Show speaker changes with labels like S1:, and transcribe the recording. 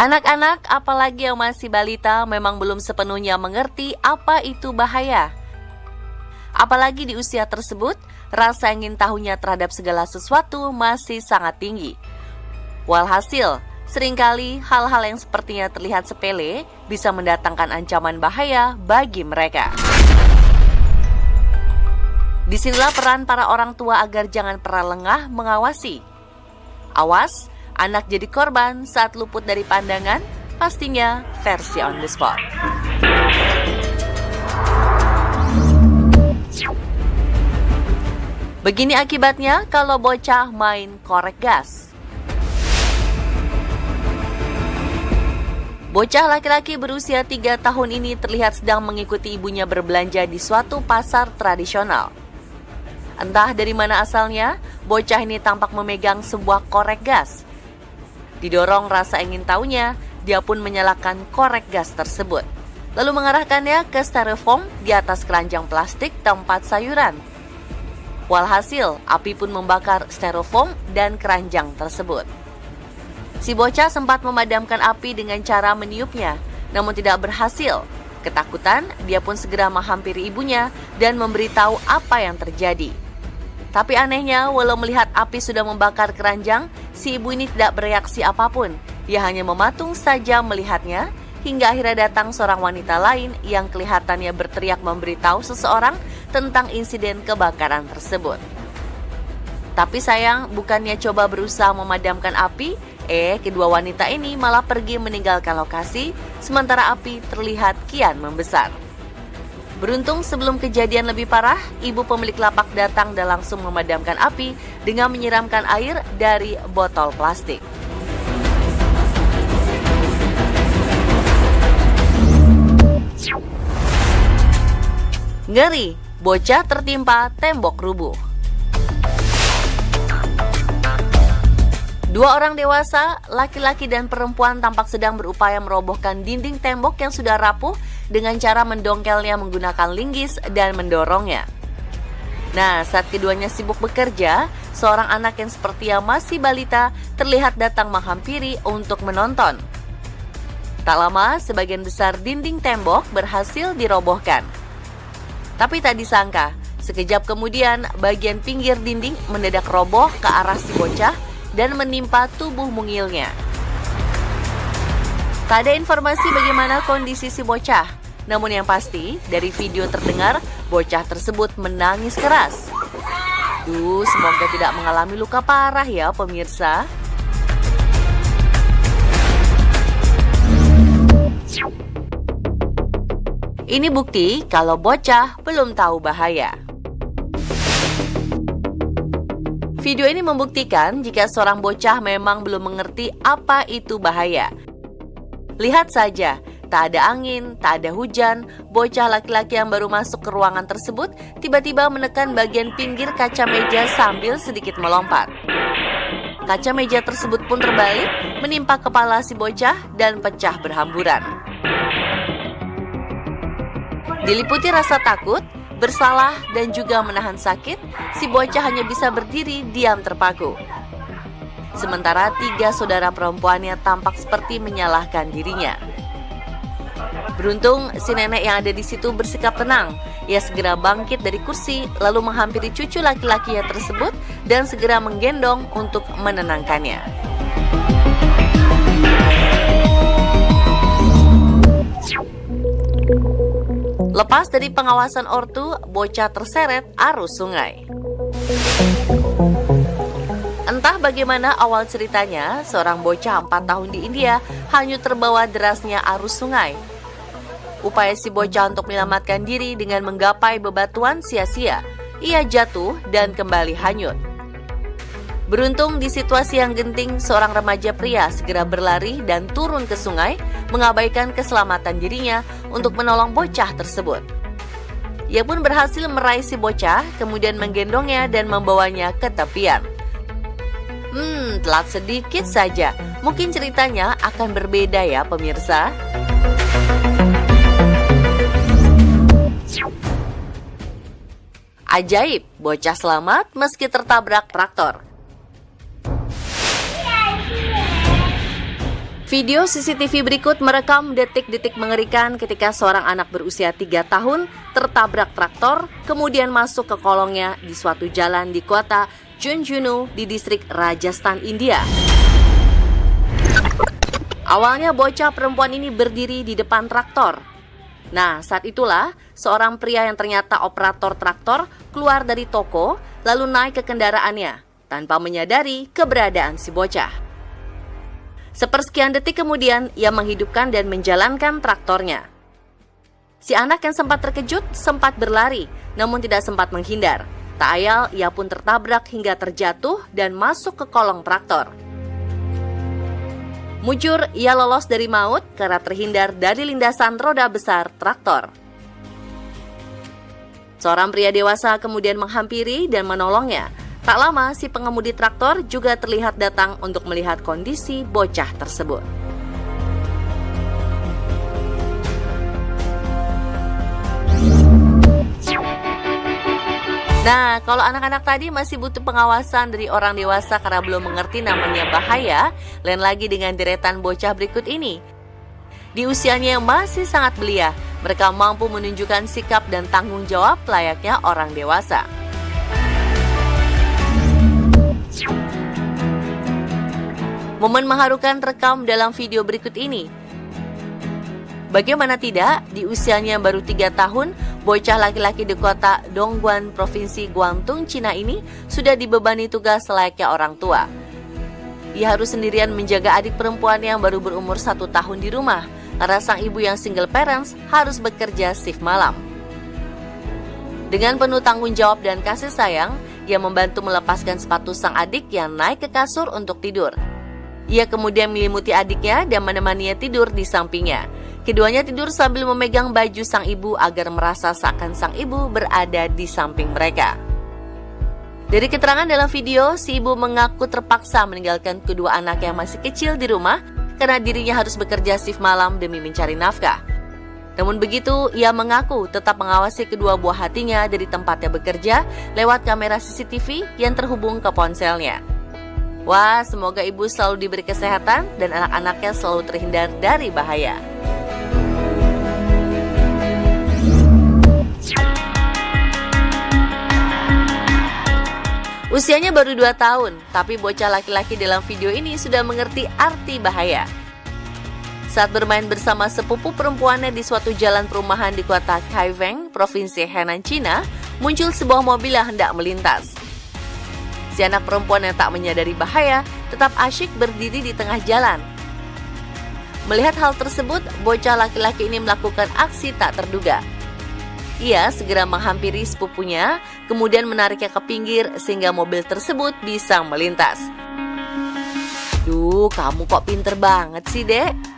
S1: Anak-anak, apalagi yang masih balita, memang belum sepenuhnya mengerti apa itu bahaya. Apalagi di usia tersebut, rasa ingin tahunya terhadap segala sesuatu masih sangat tinggi. Walhasil, seringkali hal-hal yang sepertinya terlihat sepele bisa mendatangkan ancaman bahaya bagi mereka. Disinilah peran para orang tua agar jangan pernah lengah mengawasi. Awas, anak jadi korban saat luput dari pandangan, pastinya versi on the spot. Begini akibatnya kalau bocah main korek gas. Bocah laki-laki berusia 3 tahun ini terlihat sedang mengikuti ibunya berbelanja di suatu pasar tradisional. Entah dari mana asalnya, bocah ini tampak memegang sebuah korek gas. Didorong rasa ingin tahunya, dia pun menyalakan korek gas tersebut, lalu mengarahkannya ke styrofoam di atas keranjang plastik tempat sayuran. Walhasil, api pun membakar styrofoam dan keranjang tersebut. Si bocah sempat memadamkan api dengan cara meniupnya, namun tidak berhasil. Ketakutan, dia pun segera menghampiri ibunya dan memberitahu apa yang terjadi. Tapi anehnya, walau melihat api sudah membakar keranjang, si ibu ini tidak bereaksi apapun. Dia hanya mematung saja melihatnya, hingga akhirnya datang seorang wanita lain yang kelihatannya berteriak memberitahu seseorang tentang insiden kebakaran tersebut. Tapi sayang, bukannya coba berusaha memadamkan api, kedua wanita ini malah pergi meninggalkan lokasi, sementara api terlihat kian membesar. Beruntung sebelum kejadian lebih parah, ibu pemilik lapak datang dan langsung memadamkan api dengan menyiramkan air dari botol plastik. Ngeri, bocah tertimpa tembok rubuh. Dua orang dewasa, laki-laki dan perempuan tampak sedang berupaya merobohkan dinding tembok yang sudah rapuh dengan cara mendongkelnya menggunakan linggis dan mendorongnya. Nah, saat keduanya sibuk bekerja, seorang anak yang sepertinya masih balita terlihat datang menghampiri untuk menonton. Tak lama, sebagian besar dinding tembok berhasil dirobohkan. Tapi tak disangka, sekejap kemudian bagian pinggir dinding mendadak roboh ke arah si bocah dan menimpa tubuh mungilnya. Tak ada informasi bagaimana kondisi si bocah, namun yang pasti dari video terdengar bocah tersebut menangis keras. Semoga tidak mengalami luka parah ya pemirsa. Ini bukti kalau bocah belum tahu bahaya. Video ini membuktikan jika seorang bocah memang belum mengerti apa itu bahaya. Lihat saja, tak ada angin, tak ada hujan, bocah laki-laki yang baru masuk ke ruangan tersebut tiba-tiba menekan bagian pinggir kaca meja sambil sedikit melompat. Kaca meja tersebut pun terbalik, menimpa kepala si bocah dan pecah berhamburan. Diliputi rasa takut, bersalah, dan juga menahan sakit, si bocah hanya bisa berdiri diam terpaku. Sementara 3 saudara perempuannya tampak seperti menyalahkan dirinya. Beruntung, si nenek yang ada di situ bersikap tenang. Ia segera bangkit dari kursi, lalu menghampiri cucu laki-lakinya tersebut dan segera menggendong untuk menenangkannya. Lepas dari pengawasan ortu, bocah terseret arus sungai. Entah bagaimana awal ceritanya, seorang bocah 4 tahun di India hanyut terbawa derasnya arus sungai. Upaya si bocah untuk menyelamatkan diri dengan menggapai bebatuan sia-sia. Ia jatuh dan kembali hanyut. Beruntung di situasi yang genting, seorang remaja pria segera berlari dan turun ke sungai, mengabaikan keselamatan dirinya untuk menolong bocah tersebut. Ia pun berhasil meraih si bocah, kemudian menggendongnya dan membawanya ke tepian. Telat sedikit saja, mungkin ceritanya akan berbeda ya pemirsa. Ajaib, bocah selamat meski tertabrak traktor. Video CCTV berikut merekam detik-detik mengerikan ketika seorang anak berusia 3 tahun tertabrak traktor, kemudian masuk ke kolongnya di suatu jalan di kota Junjunu di distrik Rajasthan, India. Awalnya bocah perempuan ini berdiri di depan traktor. Nah, saat itulah seorang pria yang ternyata operator traktor keluar dari toko lalu naik ke kendaraannya tanpa menyadari keberadaan si bocah. Sepersekian detik kemudian, ia menghidupkan dan menjalankan traktornya. Si anak yang sempat terkejut sempat berlari, namun tidak sempat menghindar. Tak ayal, ia pun tertabrak hingga terjatuh dan masuk ke kolong traktor. Mujur, ia lolos dari maut karena terhindar dari lindasan roda besar traktor. Seorang pria dewasa kemudian menghampiri dan menolongnya. Tak lama, si pengemudi traktor juga terlihat datang untuk melihat kondisi bocah tersebut. Nah, kalau anak-anak tadi masih butuh pengawasan dari orang dewasa karena belum mengerti namanya bahaya, lain lagi dengan deretan bocah berikut ini. Di usianya yang masih sangat belia, mereka mampu menunjukkan sikap dan tanggung jawab layaknya orang dewasa. Momen mengharukan terekam dalam video berikut ini. Bagaimana tidak, di usianya yang baru 3 tahun, bocah laki-laki di kota Dongguan, Provinsi Guangdong, Cina ini sudah dibebani tugas selayaknya orang tua. Ia harus sendirian menjaga adik perempuan yang baru berumur 1 tahun di rumah, karena sang ibu yang single parents harus bekerja shift malam. Dengan penuh tanggung jawab dan kasih sayang, ia membantu melepaskan sepatu sang adik yang naik ke kasur untuk tidur. Ia kemudian menyelimuti adiknya dan menemaninya tidur di sampingnya. Keduanya tidur sambil memegang baju sang ibu agar merasa seakan sang ibu berada di samping mereka. Dari keterangan dalam video, si ibu mengaku terpaksa meninggalkan kedua anak yang masih kecil di rumah karena dirinya harus bekerja shift malam demi mencari nafkah. Namun begitu, ia mengaku tetap mengawasi kedua buah hatinya dari tempatnya bekerja lewat kamera CCTV yang terhubung ke ponselnya. Wah, semoga ibu selalu diberi kesehatan dan anak-anaknya selalu terhindar dari bahaya. Usianya baru 2 tahun, tapi bocah laki-laki dalam video ini sudah mengerti arti bahaya. Saat bermain bersama sepupu perempuannya di suatu jalan perumahan di kota Kaifeng, Provinsi Henan, Cina, muncul sebuah mobil yang hendak melintas. Si anak perempuan yang tak menyadari bahaya tetap asyik berdiri di tengah jalan. Melihat hal tersebut, bocah laki-laki ini melakukan aksi tak terduga. Ia segera menghampiri sepupunya, kemudian menariknya ke pinggir sehingga mobil tersebut bisa melintas. Duh, kamu kok pinter banget sih, Dek?